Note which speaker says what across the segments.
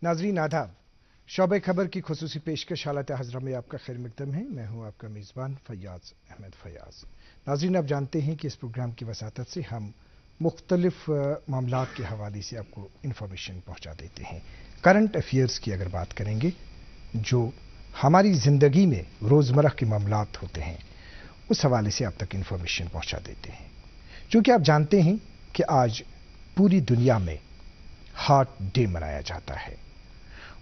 Speaker 1: नाजरीन आदाब, शोबे खबर की खुसूसी पेशकश हालत हज़रा में आपका खैर मकदम है। मैं हूँ आपका मेज़बान फैयाज़ अहमद फैयाज़। नाजरीन, आप जानते हैं कि इस प्रोग्राम की वसातत से हम मुख्तलिफ मामलात के हवाले से आपको इंफॉर्मेशन पहुँचा देते हैं। करंट अफेयर्स की अगर बात करेंगे, जो हमारी ज़िंदगी में रोज़मर्रा के मामलात होते हैं, उस हवाले से आप तक इंफॉर्मेशन पहुँचा देते हैं। चूँकि आप जानते हैं कि आज पूरी दुनिया में हार्ट डे मनाया जाता है।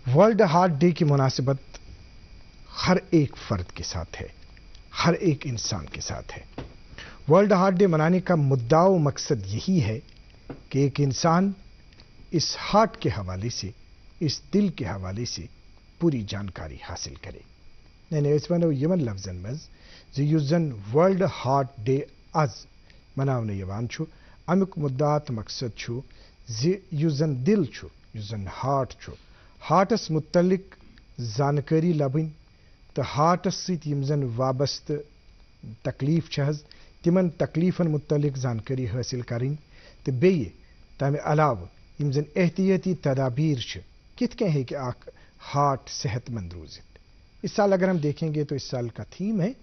Speaker 1: वर्ल्ड हार्ट डे की मुनासिबत हर एक फर्द के साथ है, हर एक इंसान के साथ है। वर्ल्ड हार्ट डे मनाने का मुद्दा व मकसद यही है कि एक इंसान इस हार्ट के हवाले से, इस दिल के हवाले से पूरी जानकारी हासिल करे। यमन लफ्जन मज यूजन वर्ल्ड हार्ट डे आज मनावन यवान छु, अमुक मुद्दात मकसद छु यूजन दिल छु, यूजन हार्ट छु, हार्टस मुतलिक जानकारी लबन तो हार्टस सत यम जन वाबस्त तकलीफ छहज तिमन तकलीफन मुतलिक जानकारी हासिल करें तो बेये तमे अलाव यम जन एहतियाती तदाबीर छ कित कह है कि आख हार्ट सेहतमंद रोजित। इस साल अगर हम देखेंगे तो इस साल का थीम है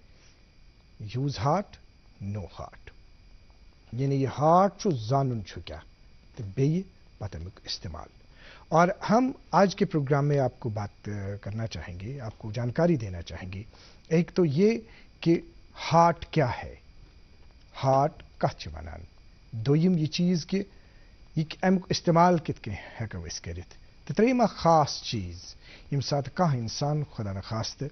Speaker 1: यूज हार्ट नो हार्ट, यानी ये हार्ट छु जानन छु क्या तो बेये पतमुक इस्तेमाल। और हम आज के प्रोग्राम में आपको बात करना चाहेंगे, आपको जानकारी देना चाहेंगे। एक तो ये कि हार्ट क्या है, हार्ट कछ वनान, दोयम ये चीज़ कि ये अमुक इस्तेमाल कित के हेको इस करित, तो त्रेमा खास चीज़ यम साथ कह इंसान खुदा न खास्त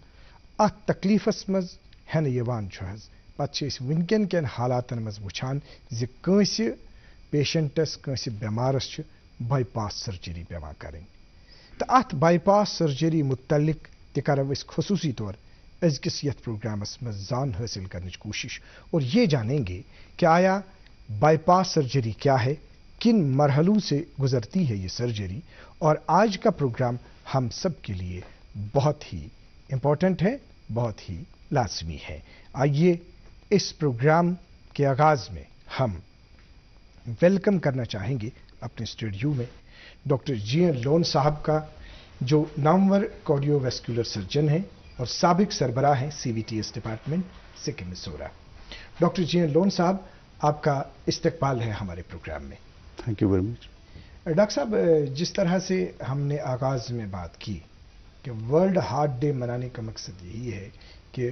Speaker 1: अत तकलीफस मज हन यवान छहज पत वनकन कन हालातन मज वुछान ज कंसे पेशेंटस कंसे बेमारस बाईपास सर्जरी पेवान करें। तो अत बाईपास सर्जरी मुतलिक तरो खसूसी तौर अजकिस यथ प्रोग्रामस में जान हासिल करने की कोशिश और ये जानेंगे कि आया बाईपास सर्जरी क्या है, किन मरहलों से गुजरती है ये सर्जरी। और आज का प्रोग्राम हम सब के लिए बहुत ही इम्पोर्टेंट है, बहुत ही लाजमी है। आइए इस प्रोग्राम के आगाज़ में हम वेलकम करना चाहेंगे अपने स्टूडियो में डॉक्टर जीएन लोन साहब का, जो नामवर कार्डियोवैस्कुलर सर्जन हैं और साबिक सरबराह हैं CVTS डिपार्टमेंट सिक्किम मिसोरा। डॉक्टर जीएन लोन साहब, आपका इस्तकबाल है हमारे प्रोग्राम में।
Speaker 2: Thank you very much.
Speaker 1: Doctor साहब, जिस तरह से हमने आगाज़ में बात की कि वर्ल्ड हार्ट डे मनाने का मकसद यही है कि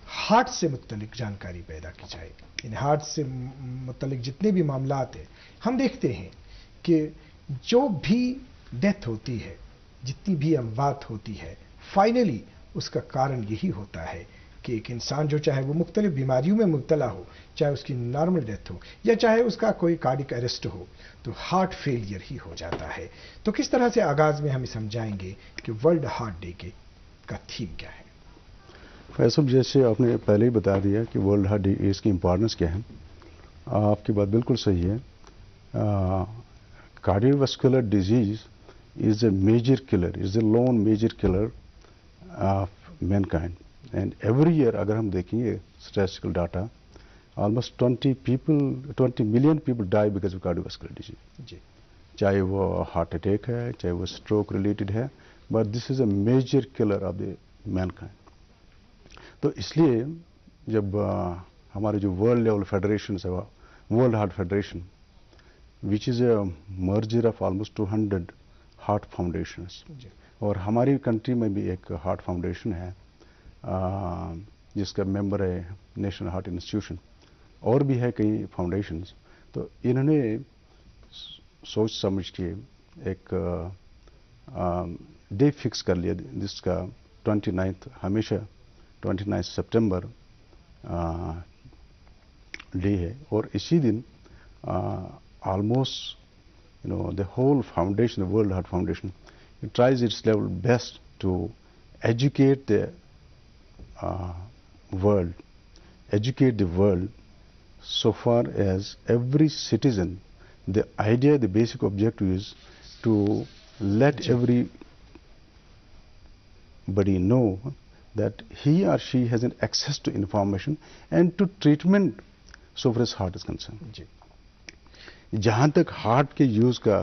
Speaker 1: हार्ट से मुतलिक जानकारी पैदा की जाए। इन हार्ट से मुतलिक जितने भी मामलात हैं, हम देखते हैं कि जो भी डेथ होती है, जितनी भी अमवात होती है, फाइनली उसका कारण यही होता है कि एक इंसान जो चाहे वो मुख्तलिफ बीमारियों में मुब्तला हो, चाहे उसकी नॉर्मल डेथ हो या चाहे उसका कोई कार्डिक अरेस्ट हो, तो हार्ट फेलियर ही हो जाता है। तो किस तरह से आगाज़ में हम समझाएंगे कि वर्ल्ड हार्ट डे का थीम क्या है?
Speaker 2: फैसल, जैसे आपने पहले ही बता दिया कि वर्ल्ड हार्ट डे इसकी इम्पोर्टेंस क्या है, आपकी बात बिल्कुल सही है। Cardiovascular disease is a major killer, is a lone major killer of mankind. And every year, अगर हम देखेंगे statistical data, almost 20 million people die because of cardiovascular disease. चाहे वो हार्ट अटैक है, चाहे वो स्ट्रोक रिलेटेड है, but this is a major killer of the mankind. तो इसलिए जब हमारे जो वर्ल्ड लेवल फेडरेशन है, world heart federation, which is a merger of almost 200 heart foundations, और हमारी कंट्री में भी एक हार्ट फाउंडेशन है जिसका मेंबर है नेशनल हार्ट इंस्टीट्यूशन, और भी है कई फाउंडेशंस। तो इन्होंने सोच समझ के एक डे फिक्स कर लिया जिसका 29 हमेशा 29 सितंबर डे है। और इसी दिन almost the whole foundation, the World Heart Foundation, it tries its level best to educate the world so far as every citizen. The idea, the basic objective is to let everybody know that he or she has an access to information and to treatment so far as heart is concerned. जहाँ तक heart के use का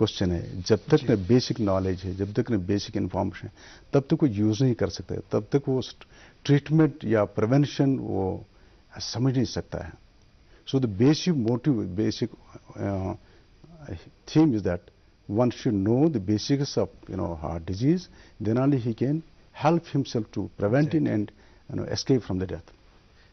Speaker 2: question है, जब तक न basic knowledge है, जब तक न बेसिक इंफॉर्मेशन है, तब तक वो यूज़ नहीं कर सकते, तब तक वो ट्रीटमेंट या प्रिवेंशन वो समझ नहीं सकता है. So the basic motive, basic theme is that one should know the basics of heart disease, then only he can help himself to prevent it and escape from the death.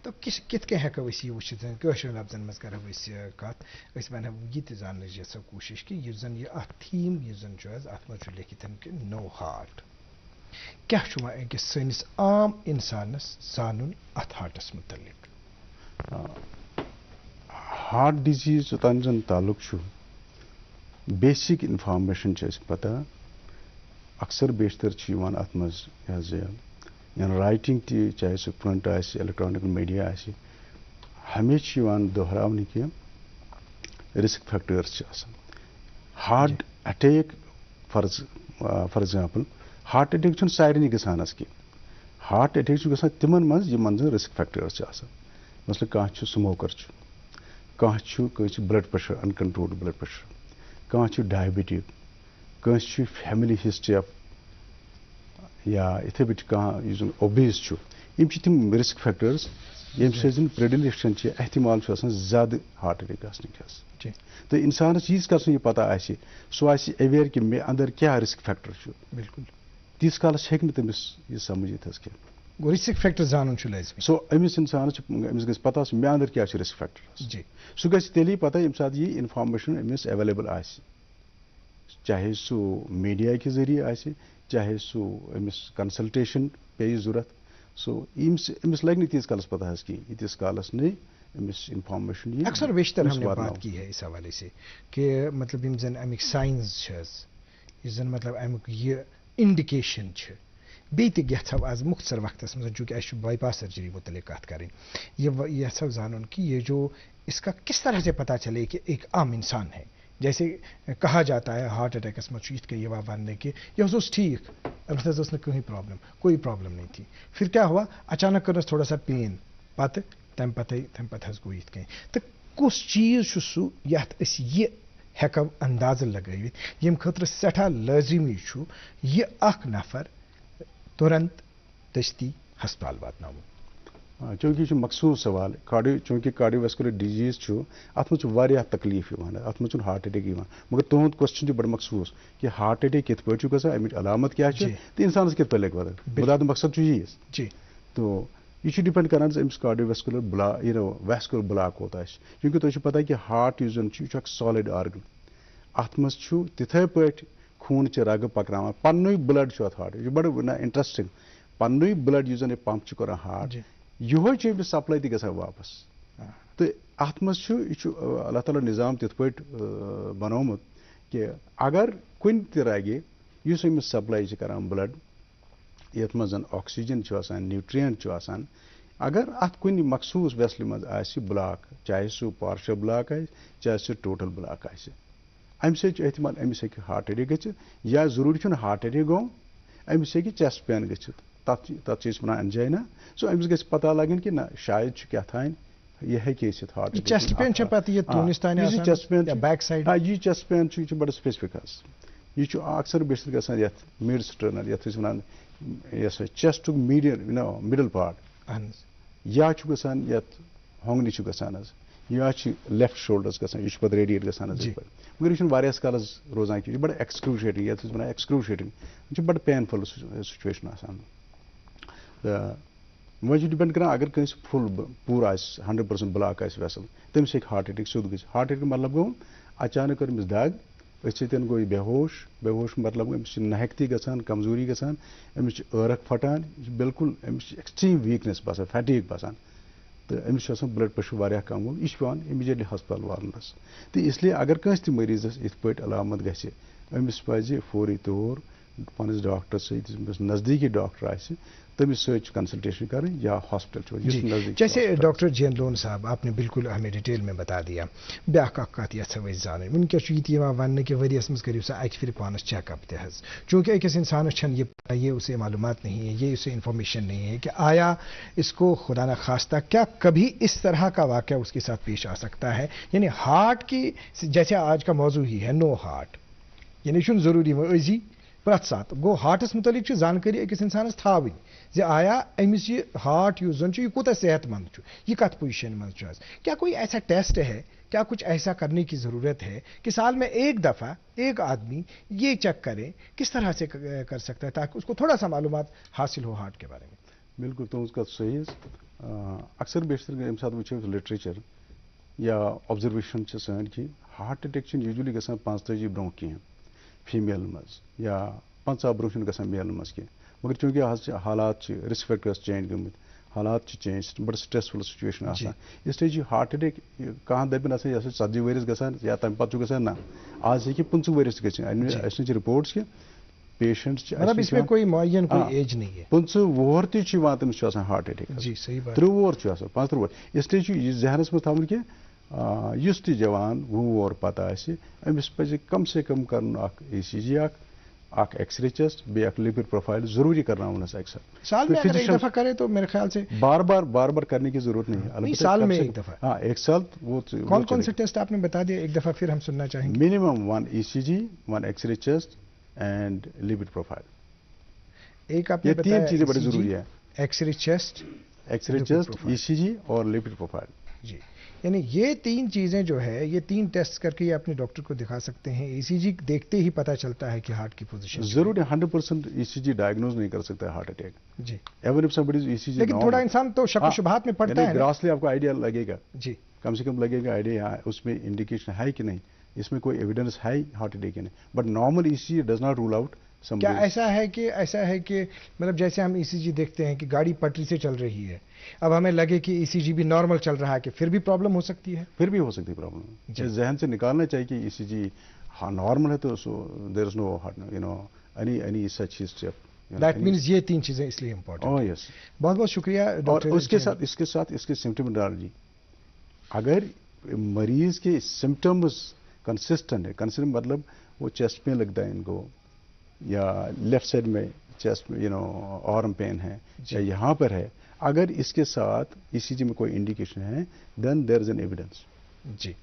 Speaker 1: तो कित के हेको वसी वुचित कशर लफ्जन मस कर वसी कत अस बन ये त जानने जैसा कोशिश कि युजन ये अ थीम युजन जो है आत्मा जो लिखित है कि नो हार्ट क्या शुमा कि सनिस आम इंसानस जानन अथ हार्टस मुतल्लिक.
Speaker 2: हार्ट डिजीज तन ताल्लुक छु बेसिक इंफॉर्मेशन पता अक्सर बेशतर अत मज राइटिंग ती चाहे सह प्रिंट इलेक्ट्रॉनिक मीडिया हमेशा दोहरावन कि risk factors heart attack for example heart attack सारे गसान की हार्ट अटैक गसान तिमन मज रिस्क फैक्टर्स मसल कह स्मोकर कह blood pressure uncontrolled blood pressure कह डायबिटिक कह फैमिली हिस्ट्री ऑफ या इथे पे कह ओबेस तम रिस्क फैक्टर्स ये प्रेडिलेक्शन एहतमाल ज्यादा हार्ट अटैक गि तो इंसान यीस कर यह पता सह अवेयर कि मे अंदर क्या रिस्क फैक्टर
Speaker 1: बिल्कुल
Speaker 2: तीस कालस हे तमिस यह समझित
Speaker 1: गो रिस्क फैक्टर जानन लाजमी.
Speaker 2: सो अमिस इंसान अमिस गि पता मे अंदर क्या रिस्क फैक्टर सह गि तेली पता ये सात यह इन्फॉर्मेशन अमिस अवेलेबल चाहे सो मीडिया के जरिए चाहे सो अमिस कंसल्टेशन पे जरूरत सो अमिस लग तीस कालस पता कि तीस कालस नहीं अमिस इन्फॉर्मेशन.
Speaker 1: अक्सर बेशतर हमने बात की है इस हवाले से कि मतलब यम जन अमिक साइंस जन मतलब अमुक ये इंडिकेशन बी तौ आज मुख्तर वक्त मज चूँकि अस बाईपास सर्जरी मुतल कत करें यौ जानन कि ये जो इसका किस तरह से पता चले कि एक आम इंसान है. जैसे कहा जाता है हार्ट अटैकस मज ये यह वन कि यह ठीक अमिस कहीं कोई प्रॉब्लम नहीं थी. फिर क्या हुआ अचानक कर थोड़ा सा पेन पत तम पत गो ये कहीं तो कुछ चीज़ सह ये हेको अंदाज़ लगवित यम खतर सठा लाजिमी यह नफर तुरंत दस्ती हस्पताल वातनावो.
Speaker 2: चूँकि मखसूस सवाल चूँकि कार्डियोवैस्कुलर डिजीज अत मह तकलीफ अत मह हार्ट अटैक मगर तुंद क्वेश्चन बड़ मखसूस कि हार्ट अटैक कित पे गसान अमिच अलामत क्या तो इंसान कित पे लगे पता बुनियाद मकसद यी तो यह डिपेंड कर अमिस कार्डियोवैस्कुलर वैस्कुलर ब्लॉक कोत क्योंकि तुझे पता कि हार्ट यह सॉलिड आर्गन अत मह तिथे पे खून रग पकड़ान पन्नु ब्लड हार्ट यह बड़ इंटरेस्टिंग पन्नु ब्लड यह पंप कर हार्ट यह सप्लाई ती गसान वापस तो अत मह अल्लाह ताला निज़ाम तिथ पे बनोमुत कि अगर कुन रगे अमिस सप्लाई करान ब्लड ये मज ऑक्सीजन न्यूट्रिएंट अगर अत कुन मखसूस वेसल मज ब्लॉक चाहे सह पार्शल ब्लॉक चाहे सह टोटल ब्लॉक अमि एहतमाल अमिस हे हार्ट अटैक गि या जरूरी हार्ट अटैक गो अमिस हे चेस्ट पेन गि तथ वन एंजाइना सो अमिस गि पता लगन कि ना शायद क्या थान यह हे heart
Speaker 1: chest pain chest pain back side
Speaker 2: यह चेस्ट पेन बड़ स्पेसिफिक यह अक्सर बेशतर गसान ये मिड स्टर्नल ये वन चेस्ट मिडल पार्ट या गसान ये होंगनी गसान या लेफ्ट शोल्डर्स गसान यह पे रेडिएट गसान मगर यह कालस रोजान यह बड़ एक्सक्रूशिएटिंग ये वन एक्सक्रूशिएटिंग यह बड़ पेनफुल सिचुएशन वह डिपेंड कर अगर कंस फुल पूरा 100% ब्लॉक वेसल तमिस हे हार्ट अटैक सोद गई हार्ट अटैक मतलब गो अचानक कर दाग अन गो बेहोश मतलब अमिस नहकती गसान कमजोरी गसान अमिस ٲرق फटान बिल्कुल अमिस एक्सट्रीम वीकनेस बसान फैटीग बसान तो अमिस ब्लड प्रेशर वारिया कम गो यह पेवान इमीडिएटली हस्पताल वालनस तो इसलिए अगर कंस त मरीजस इत पे अलामत गि अमिस पज फौरी तौर पनिस डॉक्टर सत नज़दीकी डॉक्टर तमिस कंसल्टेशन करें या हॉस्पिटल.
Speaker 1: जैसे डॉक्टर जैन लोन साहब आपने बिल्कुल हमें डिटेल में बता दिया ब्याक कत ये जान वनकस वन कि वरियस मज करियो सा अक फिर पानस चेकअप तहज चूँकि अकिस इंसानस ये उसे मालूमात नहीं है ये उसे इंफॉर्मेशन नहीं है कि आया इसको खुदा न खास्ता क्या कभी इस तरह का वाक़या उसके साथ पेश आ सकता है. यानी हार्ट की जैसे आज का मौजू ही है नो हार्ट یعنی چھُنہٕ ضروٗری وۄنۍ أزی پرٛٮ۪تھ ساتہٕ گوٚو ہارٹَس مُتعلق چھِ زانکٲری أکِس اِنسانَس تھاوٕنۍ زِ آیا أمِس یہِ ہارٹ یُس زَن چھُ یہِ کوٗتاہ صحت مند چھُ یہ کت پوزیشن میں آج کیا کوئی ایسا ٹیسٹ ہے کیا کچھ ایسا کرنے کی ضرورت ہے کہ سال میں ایک دفعہ ایک آدمی یہ چیک کرے کس طرح سے کر سکتا ہے تاکہ اس کو تھوڑا سا معلومات حاصل ہو ہارٹ کے بارے میں.
Speaker 2: بالکل تہذ کت صحیح اکثر بیشتر ییٚمہِ ساتہٕ وٕچھو لِٹریچر یا آبزرویشن چھِ سٲنۍ کہِ ہارٹ اٹیک چھِنہٕ یوٗجولی گژھان 45 برونٛہہ کینٛہہ فیٖمیلن منٛز یا 50 برونٛہہ چھُنہٕ گژھان میلن منٛز کینٛہہ مگر چوٗنٛکہِ آز چھِ حالات چھِ رِسک فیکٹٲرٕس چینج گٔمٕتۍ حالات چھِ چینج بڑٕ سٹریسفُل سچویشن آسان اسلیے چھِ ہارٹ اٹیک کانٛہہ دپن ہسا یہِ ہسا 40 ؤرِس گژھان یا تمہِ پتہٕ چھُ گژھان نہ آز ہیٚکہِ 15 ؤرِس تہِ گٔژھِتھ اَسہِ نِش رِپورٹس کہِ پیشنٹ
Speaker 1: مطلب اس میں کوئی معین کوئی ایج نہیں ہے
Speaker 2: 15 وُہر تہِ چھُ یِوان تٔمِس چھُ آسان ہارٹ اٹیک 30 وُہر چھُ آسان 45 وُہر اسلیے چھُ یہِ ذہنس منٛز تھاوُن کہِ یُس تہِ جوان 20 وُہر پتہٕ آسہِ أمِس پزِ کم سے کم کرُن اکھ ECG اکھ ایکس رے چیسٹ بیٚیہِ اکھ لپڈ پروفائل ضروری کرناون حظ اکثر
Speaker 1: سال میں اگر ایک دفعہ کرے تو میرے خیال سے
Speaker 2: بار بار کرنے کی ضرورت نہیں ہے
Speaker 1: سال میں ایک دفعہ
Speaker 2: ہاں ایک سال وہ
Speaker 1: کون سے ٹیسٹ آپ نے بتا دیا ایک دفعہ پھر ہم سننا چاہیں گے.
Speaker 2: Minimum 1 ECG 1 X ray chest and lipid profile
Speaker 1: ایک آپ نے
Speaker 2: یہ 3 چیزیں بڑی ضروری ہے
Speaker 1: ایکس رے چیسٹ
Speaker 2: ECG اور لپڈ پروفائل.
Speaker 1: جی یعنی یہ 3 چیزیں جو ہے یہ 3 ٹیسٹ کر کے یہ اپنے ڈاکٹر کو دکھا سکتے ہیں. ECG دیکھتے ہی پتہ چلتا ہے کہ ہارٹ کی پوزیشن
Speaker 2: ضروری 100% ECG ڈائگنوز نہیں کر سکتا ہارٹ اٹیک.
Speaker 1: جی
Speaker 2: ایون اف سمبڈی ECG
Speaker 1: لیکن تھوڑا انسان تو شک و شبہات میں پڑتا ہے
Speaker 2: گراسلی آپ کو آئیڈیا لگے گا.
Speaker 1: جی
Speaker 2: کم سے کم لگے گا آئیڈیا اس میں انڈیکیشن ہے کہ نہیں اس میں کوئی ایویڈنس ہے ہارٹ اٹیک کی نہیں but normal ECG does not rule out.
Speaker 1: کیا ایسا ہے کہ مطلب جیسے ہم ECG دیکھتے ہیں کہ گاڑی پٹری سے چل رہی ہے اب ہمیں لگے کہ ECG بھی نارمل چل رہا ہے کہ پھر بھی پرابلم ہو سکتی ہے.
Speaker 2: پھر بھی ہو سکتی ہے پرابلم. ذہن سے نکالنا چاہیے کہ ECG ہاں نارمل ہے تو there is no any such history.
Speaker 1: That means یہ 3 چیزیں اس لیے امپورٹنٹ.
Speaker 2: یس
Speaker 1: بہت بہت شکریہ ڈاکٹر.
Speaker 2: اور اس کے ساتھ اس کے سمپٹمٹالوجی اگر مریض کے سمپٹمز کنسسٹنٹ ہے کنسسٹنٹ مطلب وہ چیسٹ میں لگتا ہے ان کو یا لیفٹ سائڈ میں چیسٹ میں آرم پین ہے یا یہاں پر ہے اگر اس کے ساتھ ECG میں کوئی انڈیکیشن ہے دین دیر از این ایویڈنس.
Speaker 1: جی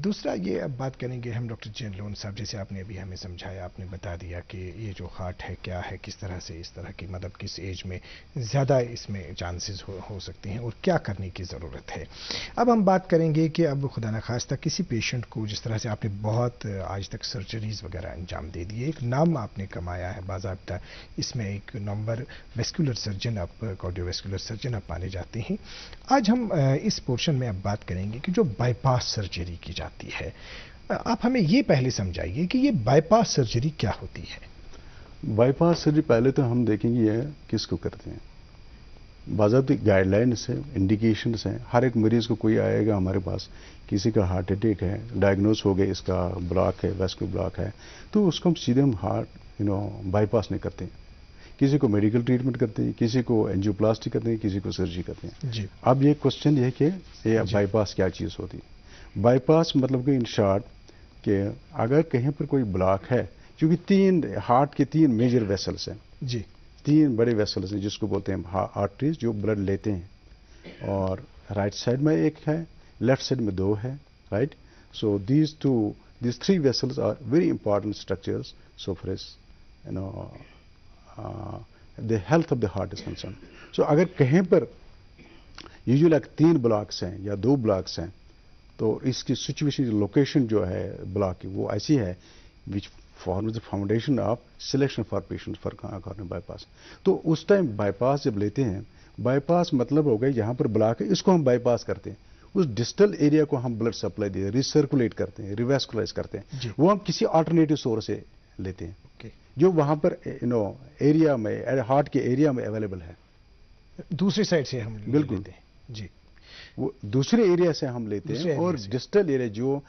Speaker 1: دوسرا یہ اب بات کریں گے ہم ڈاکٹر جین لون صاحب جیسے آپ نے ابھی ہمیں سمجھایا آپ نے بتا دیا کہ یہ جو ہارٹ ہے کیا ہے کس طرح سے اس طرح کی مطلب کس ایج میں زیادہ اس میں چانسز ہو سکتے ہیں اور کیا کرنے کی ضرورت ہے. اب ہم بات کریں گے کہ اب خدا نخواستہ کسی پیشنٹ کو جس طرح سے آپ نے بہت آج تک سرجریز وغیرہ انجام دے دیے ایک نام آپ نے کمایا ہے باضابطہ اس میں ایک نمبر ویسکولر سرجن آپ کارڈیو ویسکولر سرجن آپ مانے جاتے ہیں. آج ہم اس پورشن میں اب بات کریں گے کہ جو بائی پاس سرجری کی جاتی ہے آپ ہمیں یہ پہلے سمجھائیے کہ یہ بائی پاس سرجری کیا ہوتی ہے.
Speaker 2: بائی پاس سرجری پہلے تو ہم دیکھیں گے یہ کس کو کرتے ہیں. باضابطی گائیڈ لائنس ہیں انڈیکیشنس ہیں. ہر ایک مریض کو کوئی آئے گا ہمارے پاس کسی کا ہارٹ اٹیک ہے ڈائگنوز ہو گئے اس کا بلاک ہے ویسکولر بلاک ہے تو اس کو ہم سیدھے ہم ہارٹ بائی پاس نہیں کرتے ہیں. کسی کو میڈیکل ٹریٹمنٹ کرتے ہیں کسی کو اینجیوپلاسٹی کرتے ہیں کسی کو سرجری کرتے ہیں.
Speaker 1: جی
Speaker 2: اب یہ کوشچن یہ ہے کہ یہ بائی پاس کیا چیز ہوتی ہے. بائی پاس مطلب کہ ان شارٹ کہ اگر کہیں پر کوئی بلاک ہے کیونکہ ہارٹ کے 3 میجر ویسلس ہیں.
Speaker 1: جی
Speaker 2: 3 بڑے ویسلس ہیں جس کو بولتے ہیں آرٹریز جو بلڈ لیتے ہیں اور رائٹ سائڈ میں ایک ہے لیفٹ سائڈ میں 2 ہے right. So these 3 vessels are very important structures so far as the health of the heart is concerned. So اگر کہیں پر یوزلی 3 بلاکس ہیں یا 2 بلاکس ہیں تو اس کی سچویشن لوکیشن جو ہے بلاک کی وہ ایسی ہے which forms the foundation of selection for patients for coronary bypass. تو اس ٹائم بائی پاس جب لیتے ہیں بائی پاس مطلب ہو گیا یہاں پر بلاک ہے اس کو ہم بائی پاس کرتے ہیں اس ڈسٹل ایریا کو ہم بلڈ سپلائی دیتے ہیں ریسرکولیٹ کرتے ہیں ریویسکولائز کرتے ہیں وہ ہم کسی آلٹرنیٹو سورس سے لیتے ہیں جو وہاں پر ایریا میں ہارٹ کے ایریا میں اویلیبل ہے.
Speaker 1: دوسری سائڈ سے ہم
Speaker 2: بالکل
Speaker 1: جی
Speaker 2: وہ دوسرے ایریا سے ہم لیتے ہیں اور ڈسٹل ایریا جو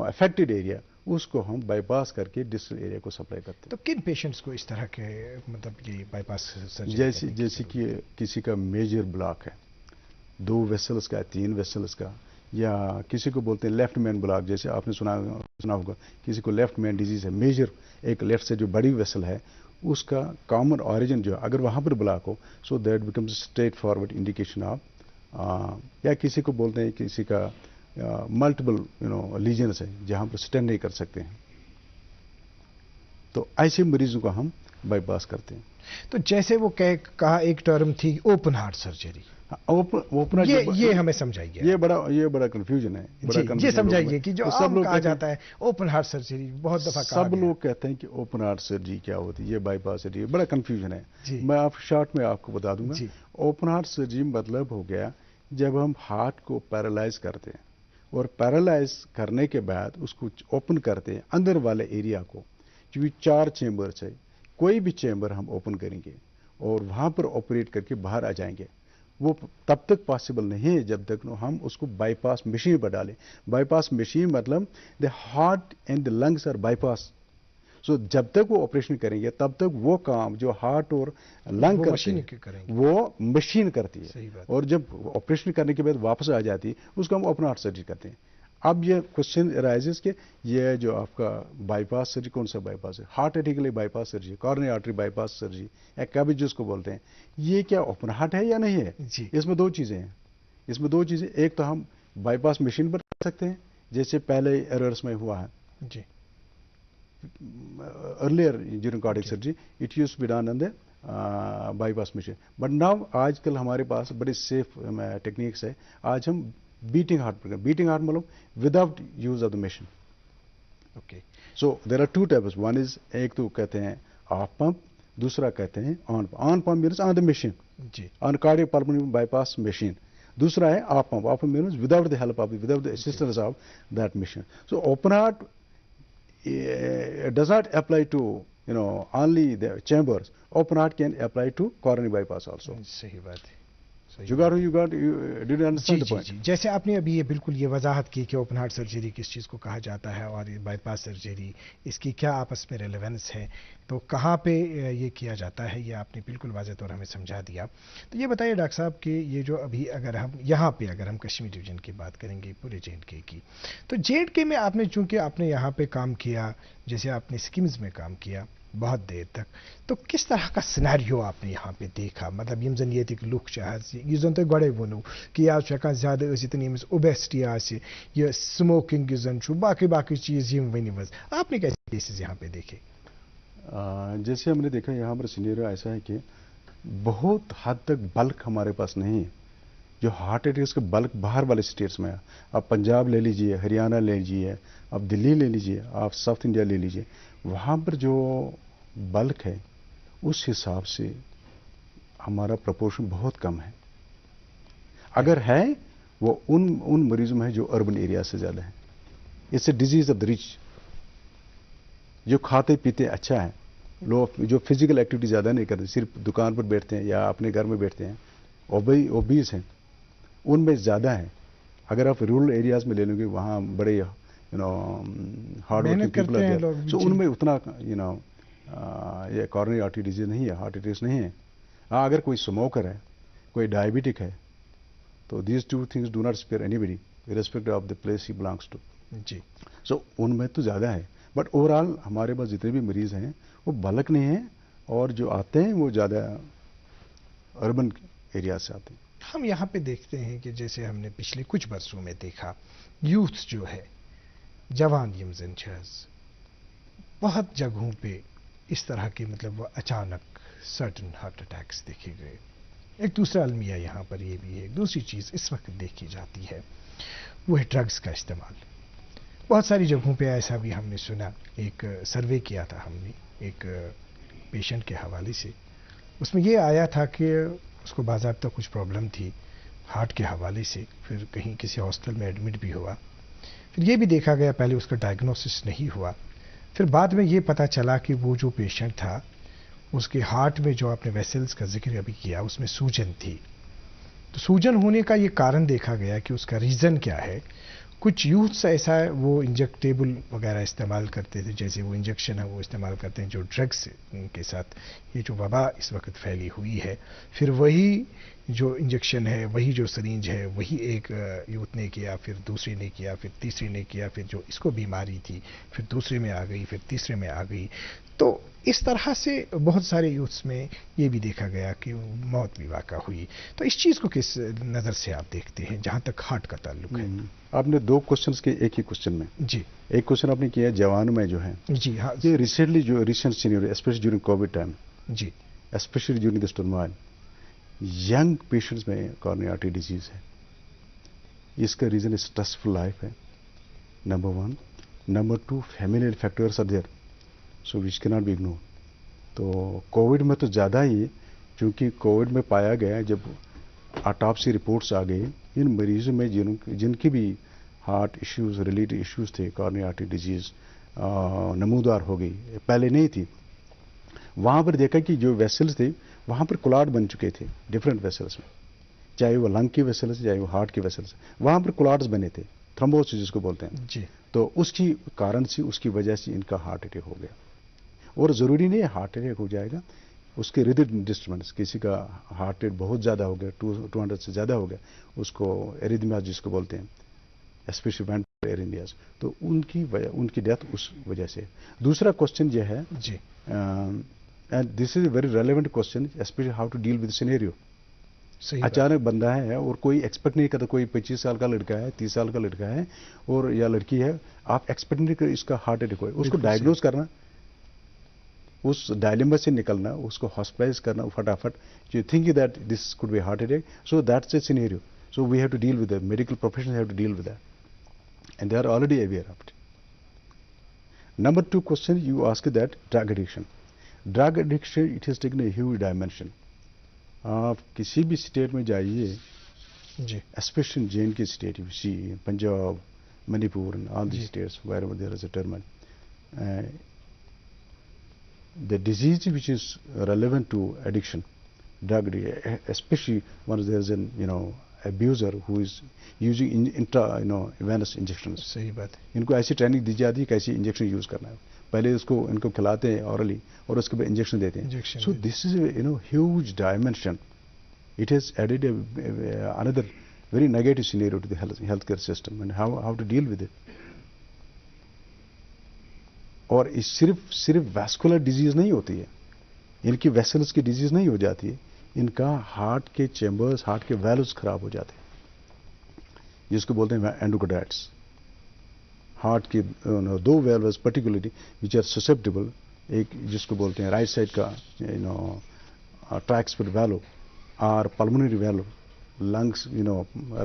Speaker 2: افیکٹڈ ایریا اس کو ہم بائی پاس کر کے ڈسٹل ایریا کو سپلائی کرتے ہیں.
Speaker 1: تو کن پیشنٹس کو اس طرح کے مطلب یہ بائی پاس سرجری
Speaker 2: جیسے کہ کسی کا میجر بلاک ہے 2 ویسلس کا 3 ویسلس کا یا کسی کو بولتے ہیں لیفٹ مین بلاک جیسے آپ نے سنا ہوگا کسی کو لیفٹ مین ڈیزیز ہے میجر ایک لیفٹ سے جو بڑی ویسل ہے اس کا کامن اوریجن جو ہے اگر وہاں پر بلاک ہو so that becomes straightforward indication of یا کسی کو بولتے ہیں کسی کا ملٹیپل لیجنس ہے جہاں پر اسٹینڈ نہیں کر سکتے ہیں तो ऐसे मरीजों को हम बाईपास करते हैं.
Speaker 1: तो जैसे वो कहा एक टर्म थी ओपन हार्ट सर्जरी,
Speaker 2: ओपन
Speaker 1: ये हमें समझाइए.
Speaker 2: ये बड़ा कंफ्यूजन है.
Speaker 1: जी, ये समझाइए कि जो
Speaker 2: सब लोग
Speaker 1: कहा जाता है ओपन हार्ट सर्जरी, बहुत दफा कहा
Speaker 2: सब लोग कहते हैं कि ओपन हार्ट सर्जरी क्या होती है, ये बाईपास सर्जरी, बड़ा कंफ्यूजन है. मैं आप शॉर्ट में आपको बता दूंगा. ओपन हार्ट सर्जरी मतलब हो गया जब हम हार्ट को पैरालाइज करते हैं, और पैरालाइज करने के बाद उसको ओपन करते हैं अंदर वाले एरिया को, क्योंकि 4 चेंबर्स है, कोई भी चेंबर हम ओपन करेंगे और वहां पर ऑपरेट करके बाहर आ जाएंगे. वो तब तक पॉसिबल नहीं है जब तक हम उसको बाईपास मशीन पर डालें. बाईपास मशीन मतलब the heart and the lungs are bypass. So जब तक वो ऑपरेशन करेंगे तब तक वो काम जो हार्ट और लंग करेंगे वो मशीन करती है, और जब ऑपरेशन करने के बाद वापस आ जाती है उसको हम ओपन हार्ट सर्जरी करते हैं. अब ये क्वेश्चन राइजेस कि ये जो आपका बाईपास सर्जरी कौन सा बाईपास है, हार्ट अटैक के लिए bypass surgery, corneal artery bypass surgery या कैबेज जिसको बोलते हैं, ये क्या ओपन हार्ट है या नहीं है? इसमें 2 चीजें हैं. एक तो हम बाईपास मशीन पर कर सकते हैं जैसे पहले एरर्स में हुआ है. जी. Earlier during cardiac surgery it used to be done on the bypass machine, but now आजकल हमारे पास बड़ी सेफ टेक्निक्स है. आज हम बीटिंग हार्ट पर, बीटिंग हार्ट मतलब without use of the machine. Okay. So there are 2 types. One is, एक तो कहते हैं ऑफ पंप, दूसरा कहते हैं on pump. On pump means on the machine, जी, on cardiac pulmonary bypass machine. दूसरा है of pump. Of pump means without the help of, without the assistance of that machine. So open heart does not apply to only the chambers. Open heart can apply to coronary bypass also.
Speaker 1: सही बात है.
Speaker 2: You did you understand the point?
Speaker 1: जी. जैसे आपने अभी ये बिल्कुल ये वजाहत की कि ओपन हार्ट सर्जरी किस चीज़ को कहा जाता है और ये बाईपास सर्जरी इसकी क्या आपस में रेलेवेंस है, तो कहाँ पे ये किया जाता है, ये आपने बिल्कुल वाज़ेह तौर हमें समझा दिया. तो ये बताइए डॉक्टर साहब कि ये जो अभी अगर हम कश्मीर डिवीजन की बात करेंगे पूरे JNK की, तो JNK में आपने चूंकि आपने यहाँ पे काम किया, जैसे आपने स्कीम्स में काम किया बहुत देर तक, तो किस तरह का सिनेरियो आपने यहाँ पे देखा? मतलब यम जन ये लुक जन तुम गड़े वोनू कि आज ज्यादा यमिस ओबेसिटी ये स्मोकिंग बाकी चीज यम वन, आपने कैसे केसेस यहाँ पे देखे?
Speaker 2: जैसे हमने देखा यहाँ पर सिनेरियो ऐसा है कि बहुत हद तक बल्क हमारे पास नहीं है. जो हार्ट अटैक्स का बल्क बाहर वाले स्टेट्स में है, आप पंजाब ले लीजिए, हरियाणा ले लीजिए, आप दिल्ली ले लीजिए, आप साउथ इंडिया ले लीजिए, वहाँ पर जो बल्क है उस हिसाब से हमारा प्रपोर्शन बहुत कम है. अगर है वो उन मरीजों में है जो अर्बन एरिया से ज़्यादा है. It's a disease of the rich. जो खाते पीते अच्छा है, लोग जो फिजिकल एक्टिविटी ज़्यादा नहीं करते, सिर्फ दुकान पर बैठते हैं या अपने घर में बैठते हैं, ओबीस हैं, उनमें ज़्यादा है. अगर आप रूरल एरियाज में ले लोगे वहाँ बड़े हार्ड वर्किंग पीपल है, सो उनमें उतना ये कॉरोनरी आर्टरी डिजीज नहीं है, हार्ट अटैक्स नहीं है. हाँ, अगर कोई स्मोकर है, कोई डायबिटिक है, तो these 2 things do not spare anybody irrespective of the place he belongs to. जी. सो उनमें तो ज़्यादा है, बट ओवरऑल हमारे पास जितने भी मरीज हैं वो बल्क नहीं है, और जो आते हैं वो ज़्यादा अर्बन एरिया से आते हैं.
Speaker 1: हम यहाँ पे देखते हैं कि जैसे हमने पिछले कुछ वर्षों में देखा, यूथ जो है, जवान यमजनशहज, बहुत जगहों पे इस तरह के मतलब वो अचानक सर्टन हार्ट अटैक्स देखे गए. एक दूसरा अलमिया यहाँ पर ये भी है. एक दूसरी चीज़ इस वक्त देखी जाती है वो है ड्रग्स का इस्तेमाल. बहुत सारी जगहों पे ऐसा भी हमने सुना. एक सर्वे किया था हमने एक पेशेंट के हवाले से, उसमें ये आया था कि उसको बाज़ाब्ता कुछ प्रॉब्लम थी हार्ट के हवाले से, फिर कहीं किसी हॉस्पिटल में एडमिट भी हुआ. फिर ये भी देखा गया, पहले उसका डायग्नोसिस नहीं हुआ, फिर बाद में ये पता चला कि वो जो पेशेंट था उसके हार्ट में जो आपने वेसल्स का जिक्र अभी किया उसमें सूजन थी. तो सूजन होने का ये कारण देखा गया कि उसका रीज़न क्या है. कुछ यूथ्स ऐसा है वो इंजेक्टेबल वगैरह इस्तेमाल करते थे, जैसे वो इंजेक्शन है वो इस्तेमाल करते हैं जो ड्रग्स के साथ ये जो वबा इस वक्त फैली हुई है. फिर वही جو انجیکشن ہے وہی جو سرینج ہے وہی ایک یوتھ نے کیا, پھر دوسرے نے کیا, پھر تیسرے نے کیا, پھر جو اس کو بیماری تھی پھر دوسرے میں آ گئی, پھر تیسرے میں آ گئی. تو اس طرح سے بہت سارے یوتھس میں یہ بھی دیکھا گیا کہ موت بھی واقع ہوئی. تو اس چیز کو کس نظر سے آپ دیکھتے ہیں جہاں تک ہارٹ کا تعلق ہے؟
Speaker 2: آپ نے 2 کوشچنس کے ایک ہی کوشچن میں.
Speaker 1: جی,
Speaker 2: ایک کوشچن آپ نے کیا جوانوں میں جو ہے,
Speaker 1: جی ہاں,
Speaker 2: یہ recent scenario especially during COVID time,
Speaker 1: جی,
Speaker 2: especially during this turmoil, young patients میں کارونری آرٹری ڈیزیز ہے. اس کا ریزن اسٹریسفل لائف ہے, number 1. Number 2, familial factors are there, so which can not be ignore. تو کووڈ میں تو زیادہ ہی, چونکہ کووڈ میں پایا گیا جب آٹوپسی رپورٹس آ گئی ان مریضوں میں جن کی بھی ہارٹ ایشوز ریلیٹڈ ایشوز تھے, کارونری آرٹری ڈیزیز نمودار ہو گئی, پہلے نہیں تھی. وہاں پر دیکھا کہ جو ویسلز تھے وہاں پر کلاٹ بن چکے تھے ڈفرینٹ ویسلز میں, چاہے وہ لنگ کی ویسلز چاہے وہ ہارٹ کی ویسلز, وہاں پر کلاٹس بنے تھے, تھرومبوسس جس کو بولتے ہیں.
Speaker 1: جی,
Speaker 2: تو اس کی کارن سے, اس کی وجہ سے ان کا ہارٹ اٹیک ہو گیا. اور ضروری نہیں ہے ہارٹ اٹیک ہو جائے گا, اس کے ردم ڈسٹربنس, کسی کا ہارٹ ریٹ بہت زیادہ ہو گیا, 200 سے زیادہ ہو گیا, اس کو ایریدمیاز جس کو بولتے ہیں, اسپیشلی وینٹرل ایریدمیاز, تو ان کی ڈیتھ اس وجہ سے. دوسرا کوشچن یہ ہے,
Speaker 1: جی,
Speaker 2: and this is a very relevant question, especially how to deal with scenario.
Speaker 1: صحیح.
Speaker 2: اچانک بندہ ہے اور کوئی ایکسپیکٹ نہیں کرتا, کوئی 25 سال کا لڑکا ہے, 30 سال کا لڑکا ہے اور یا لڑکی ہے, آپ ایکسپیکٹ نہیں کرتے اس کا ہارٹ اٹیک ہوئے, اس کو ڈائگنوز کرنا, اس ڈائلیما سے نکلنا, اس کو ہاسپٹلائز کرنا فٹافٹ, you think that this could be heart attack, so that's a scenario. So we have to deal with that, medical professionals have to deal with that, and they are already aware of it. Number 2 question you ask that drug addiction. Drug addiction, it has taken a huge dimension. آپ کسی بھی state میں جائیے,
Speaker 1: جی,
Speaker 2: especially J and کے state, you سی پنجاب, منی پور, and all these states wherever there is a turmoil. The disease which is relevant to addiction, drug addiction, especially once there is an abuser who is using intravenous injections.
Speaker 1: صحیح بات ہے.
Speaker 2: ان کو ایسی training دی جاتی ہے کہ ایسی انجیکشن یوز کرنا ہے, پہلے ان کو کھلاتے ہیں اورلی اور اس کے بعد انجیکشن دیتے ہیں. So this is huge dimension. It has added اندر very negative scenario to the health care system, and how to deal with it. اور صرف ویسکولر ڈیزیز نہیں ہوتی ہے, ان کی ویسلز کی ڈیزیز نہیں ہو جاتی ہے, ان کا ہارٹ کے چیمبرز, ہارٹ کے ویلوز خراب ہو جاتے ہیں, جس کو بولتے ہیں اینڈوکارڈائٹس. ہارٹ کے 2 valves particularly which are susceptible, ایک جس کو بولتے ہیں رائٹ سائڈ کا ٹریکسپٹ ویلو اور pulmonary valve, lungs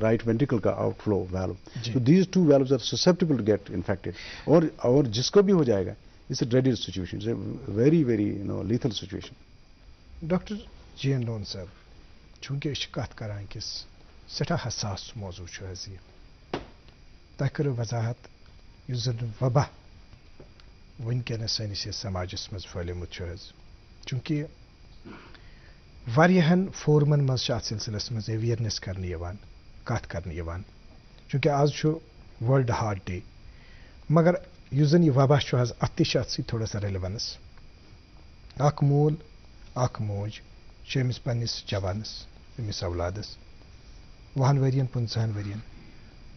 Speaker 2: right ventricle کا outflow valve. So these 2 valves are susceptible to get infected. اور جس کو بھی ہو جائے گا, it's a dreaded situation, it's a very very lethal situation.
Speaker 1: Doctor G N Lone sahab, چونکہ اس کت کران کس سٹھا حساس موضوع حظ یہ, تہ کرو وضاحت یس زن وبا ونکس سانس سماجس مز پھہلیمت حظ, چونکہ واریاہن فورمن مز ات سلسلس مز اویئرنیس کرنے یوان, کت کرنے یوان, چونکہ آج ورلڈ ہارٹ ڈے, مگر اس زن یہ وبا حظ ات سی تھوڑا سا ریلیونس. اخ مول اخ موج امس پنس جوانس, امس اولادس 20 ورین 15 ورین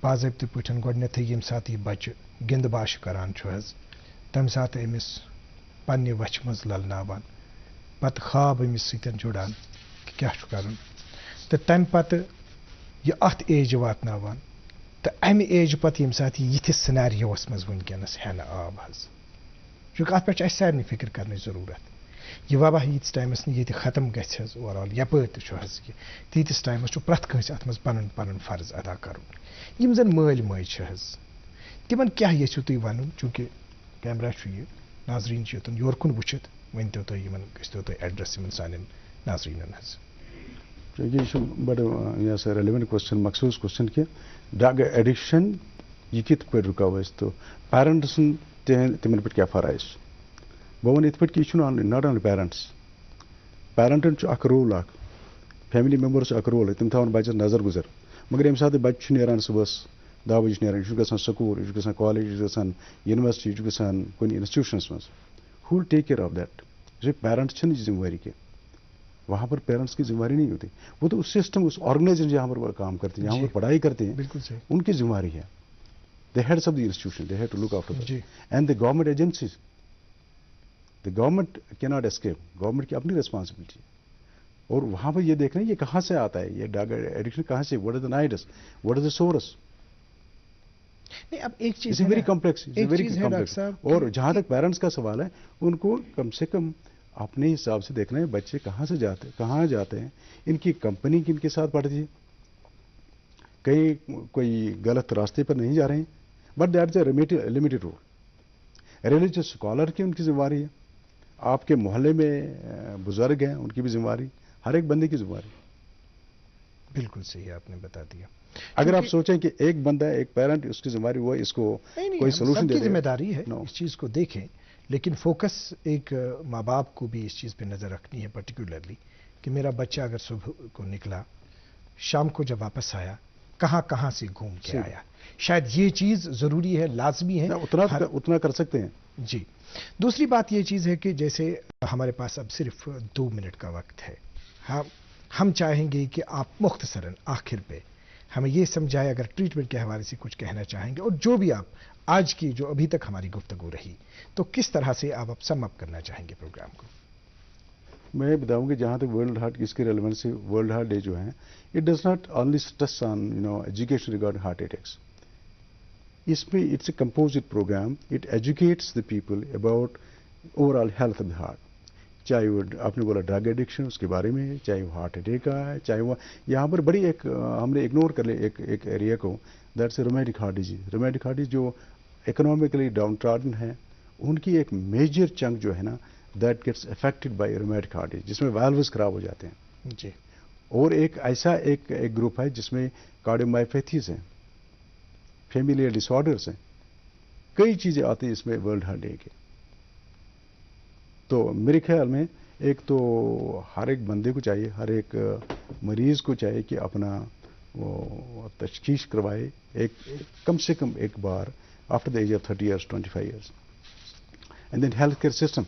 Speaker 1: باضابطہ پٲٹھۍ گۄڈنٮ۪تھٕے ییٚمہِ ساتہٕ یہِ بچہِ گِنٛدٕ باشہِ کران چھُ حظ, تمہِ ساتہٕ أمِس پننہِ وچھِ منٛز للناوان, پتہٕ خواب أمِس سۭتۍ جُڑان کہِ کیٛاہ چھُ کرُن, تہٕ تمہِ پتہٕ یہِ اتھ ایجہِ واتناوان, تہٕ امہِ ایجہِ پتہٕ ییٚمہِ ساتہٕ یہِ یِتھِس سِنیریووس منٛز وٕنکٮ۪نس ہٮ۪نہٕ آو حظ, چوٗنٛکہِ اتھ پٮ۪ٹھ چھِ اسہِ سارنٕے فِکر کرنٕچ ضروٗرت. یہ وبا ییتس ٹائمس یہ ختم گژھِ حظ اوور آل یپٲرۍ تہِ چھُ حظ یہِ, تیٖتِس ٹایمس چھُ پرٛٮ۪تھ کٲنٛسہِ اتھ منٛز پنُن پنُن فرض ادا کرُن. یِم زن مٲلۍ مٲجۍ چھِ حظ, تِمن کیٛاہ یژھِو تُہۍ ونُن, چوٗنٛکہِ کیمرا چھُ یہِ, ناظریٖن چھِ یوٚتن یور کُن وٕچھِتھ, ؤنۍتو تُہۍ یِمن, گٔژھۍتو تُہۍ ایڈرس یِمن سانٮ۪ن ناظریٖنن حظ.
Speaker 2: یہ بڑا یہ سا ریلیونٹ کوشچن, مخصوص کوشچن کہ ڈرگ ایڈکشن یہ کت پہ رکاو اس, تو پیرنٹسن تمن پہ کیا فرائض. بہ ون ات پہ کہ یہ ناٹ اونلی پیرنٹن اخ رول, اخ فیملی ممبرس اخ رول, تم تھاون بچس نظر گزر, مگر یم سات بچہ نیران صبح 10 بجے نیران, یہ گژھان سکول, یہ گژھان کالج, یہ گژھان یونیورسٹی, یہ گژھان کن انسٹیٹیوشنس مز, who will take care of that. Parents چھن ذمہ واری کی, वहाँ पर पेरेंट्स की जिम्मेवारी नहीं होती, वो तो उस सिस्टम, उस ऑर्गेनाइजेशन जहाँ पर वो काम करते हैं, जहाँ पर पढ़ाई करते हैं,
Speaker 1: बिल्कुल सही,
Speaker 2: उनकी जिम्मेवारी है. The heads of the institution, they have to look after that.
Speaker 1: जी,
Speaker 2: And the government agencies, the government cannot escape. Government की अपनी रिस्पॉन्सिबिलिटी है. और वहाँ पर ये देख रहे हैं ये कहाँ से आता है, ये ड्रग एडिक्शन कहाँ से, what is the nidus, what is the source.
Speaker 1: नहीं अब एक चीज
Speaker 2: इट्स वेरी कॉम्प्लेक्स,
Speaker 1: एक चीज है डॉक्टर साहब,
Speaker 2: और जहाँ तक पेरेंट्स का सवाल है, उनको कम से कम अपने हिसाब से देखना है बच्चे कहाँ से जाते हैं, कहाँ जाते हैं, इनकी कंपनी किनके साथ पड़ती है, कहीं कोई गलत रास्ते पर नहीं जा रहे हैं. But that is a limited role. Religious scholar की उनकी जिम्मेवारी है, आपके मोहल्ले में बुजुर्ग हैं उनकी भी जिम्मेवारी, हर एक बंदे की जिम्मेवारी.
Speaker 1: बिल्कुल सही आपने बता दिया.
Speaker 2: अगर आप सोचें कि एक बंदा है, एक पेरेंट, उसकी जिम्मेवारी वो इसको कोई सोल्यूशन दे,
Speaker 1: जिम्मेदारी है इस चीज को देखें, लेकिन फोकस एक माँ बाप को भी इस चीज पे नजर रखनी है पर्टिकुलरली कि मेरा बच्चा अगर सुबह को निकला, शाम को जब वापस आया, कहां कहां से घूम के आया. शायद ये चीज जरूरी है, लाजमी है,
Speaker 2: उतना कर सकते हैं.
Speaker 1: जी. दूसरी बात ये चीज है कि जैसे हमारे पास अब सिर्फ 2 मिनट का वक्त है, हम चाहेंगे कि आप मुख्तसरन आखिर पे हमें ये समझाएं, अगर ट्रीटमेंट के हवाले से कुछ कहना चाहेंगे, और जो भी आप आज की जो अभी तक हमारी गुफ्तगू रही, तो किस तरह से आप अब सम अप करना चाहेंगे प्रोग्राम को.
Speaker 2: मैं बताऊंगा जहां तक वर्ल्ड हार्ट की इसकी रेलेवेंस है, वर्ल्ड हार्ट डे जो है, it does not only stress on education regarding heart attacks. इसमें it's a composite programme. It educates the people about overall health of the heart. चाहे वो आपने बोला ड्रग एडिक्शन उसके बारे में, चाहे वो हार्ट अटैक का है, चाहे वो यहाँ पर बड़ी एक हमने इग्नोर कर लिया एक एरिया को, that's a rheumatic heart disease. Rheumatic heart disease जो इकोनॉमिकली डाउन ट्रॉडन है, उनकी एक मेजर चंक जो है ना, that gets affected by rheumatic heart disease, जिसमें वाल्व्स खराब हो जाते हैं
Speaker 1: जी.
Speaker 2: और एक ऐसा एक ग्रुप है जिसमें कार्डियोमायोपैथीज हैं, फैमिलियल डिसऑर्डर्स हैं, कई चीजें आती हैं इसमें वर्ल्ड हार्ट डे के. तो मेरे ख्याल में एक तो हर एक बंदे को चाहिए, हर एक मरीज को चाहिए कि अपना वो तशखीस करवाए एक कम से कम एक बार after the age of 30 years 25 years. And then healthcare system,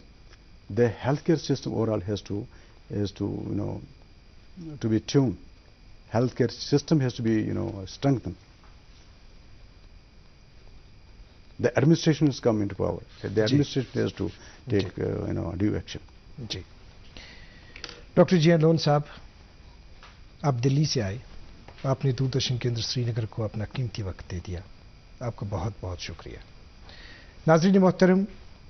Speaker 2: the healthcare system overall has to to be tuned. Healthcare system has to be strengthened. The administration has come into power. The administration has to take due action.
Speaker 1: जी. Doctor Jiyan Lone साहब, आप दिल्ली से आए, आपने दूरदर्शन केंद्र श्रीनगर को अपना कीमती वक्त दे दिया, आपका बहुत बहुत शुक्रिया. नाज़रीन मोहतरम,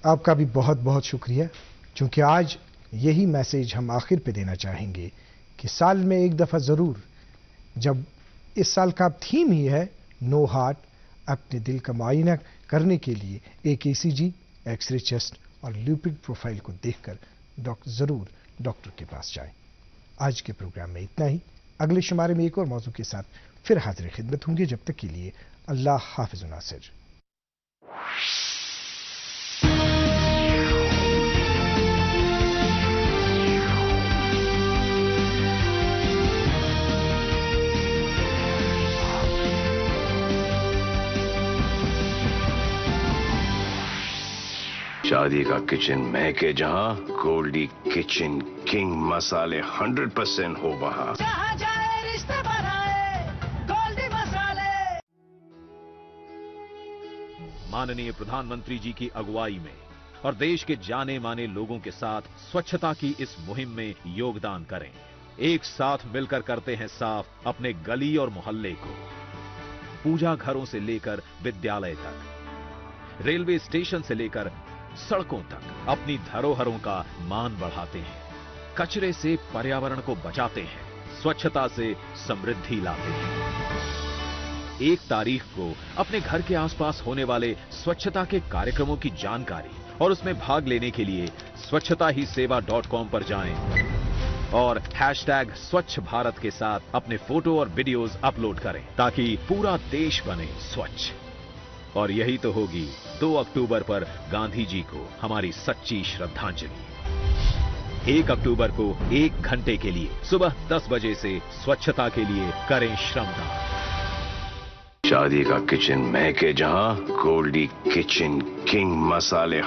Speaker 1: आपका भी बहुत बहुत शुक्रिया, क्योंकि आज यही मैसेज हम आखिर पे देना चाहेंगे कि साल में एक दफ़ा ज़रूर, जब इस साल का थीम ही है नो हार्ट, अपने दिल का मुआयना करने के लिए एक ECG, एक्सरे चेस्ट और लिपिड प्रोफाइल को देखकर ज़रूर डॉक्टर के पास जाएं. आज के प्रोग्राम में इतना ही. अगले शुमारे में एक और मौजू के साथ फिर हाजिर खिदमत होंगे. जब तक के लिए अल्लाह हाफिज़ नासिर.
Speaker 3: शादी का किचन महके जहां, गोल्डी किचन किंग मसाले 100% हो वहां.
Speaker 4: जहां जाए रिश्ते बनाए गोल्डी मसाले.
Speaker 5: माननीय प्रधानमंत्री जी की अगुवाई में और देश के जाने माने लोगों के साथ स्वच्छता की इस मुहिम में योगदान करें. एक साथ मिलकर करते हैं साफ अपने गली और मोहल्ले को. पूजा घरों से लेकर विद्यालय तक, रेलवे स्टेशन से लेकर सड़कों तक अपनी धरोहरों का मान बढ़ाते हैं. कचरे से पर्यावरण को बचाते हैं, स्वच्छता से समृद्धि लाते हैं. 1 तारीख को अपने घर के आसपास होने वाले स्वच्छता के कार्यक्रमों की जानकारी और उसमें भाग लेने के लिए स्वच्छताहीसेवा.com पर जाएं और #स्वच्छ भारत के साथ अपने फोटो और वीडियोस अपलोड करें, ताकि पूरा देश बने स्वच्छ. और यही तो होगी 2 अक्टूबर पर गांधी जी को हमारी सच्ची श्रद्धांजलि. 1 अक्टूबर को 1 घंटे के लिए सुबह 10 बजे से स्वच्छता के लिए करें श्रमदान.
Speaker 3: शादी का किचन महके जहां, गोल्डी किचन किंग मसाले